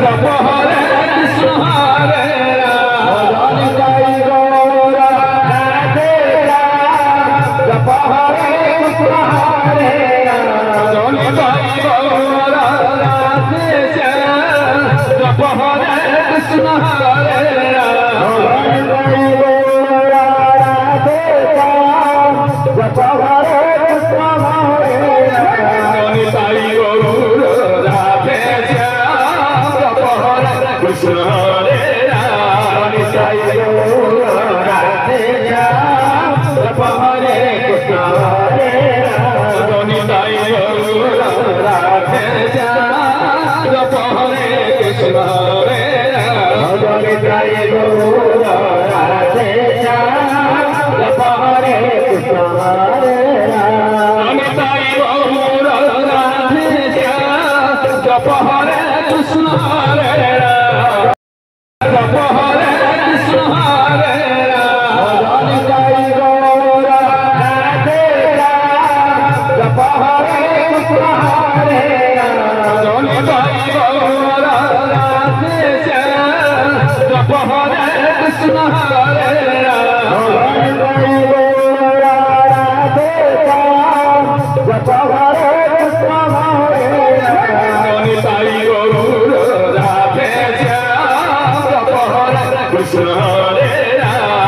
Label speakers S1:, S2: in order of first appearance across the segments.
S1: जप हरे कृष्ण हरे राम जय गौर राधे श्याम जप हरे कृष्ण हरे राम जय गौर राधे श्याम जप हरे कृष्ण हरे राम जय गौर राधे श्याम जप हरे कृष्ण हरे राम जय गौर राधे श्याम जप हरे कृष्ण हरे राम जय गौर राधे श्याम जप हरे कृष्ण हरे राम जय गौर राधे श्याम जप हरे कृष्ण हरे राम जय गौर राधे श्याम जप हरे कृष्ण हरे राम जय गौर राधे श्याम जप हरे कृष्ण हरे राम जप हरे कृष्ण हरे राम जय गौर राधे श्याम जप हरे कृष्ण हरे राम जय गौर राधे श्याम जप हरे कृष्ण हरे राम जय गौर राधे श्याम जप हरे कृष्ण हरे राम जय गौर राधे श्याम जप हरे कृष्ण हरे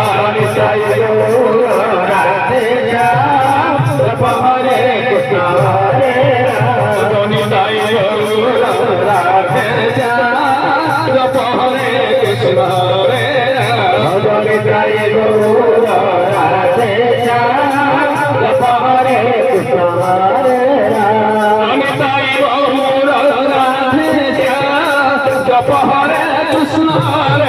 S1: राम जय गौर राधे श्याम जप हरे कृष्ण हरे राम जय गौर राधे श्याम जप हरे कृष्ण हरे राम जय गौर राधे श्याम जप हरे कृष्ण हरे राम जय गौर राधे श्याम जप हरे कृष्ण हरे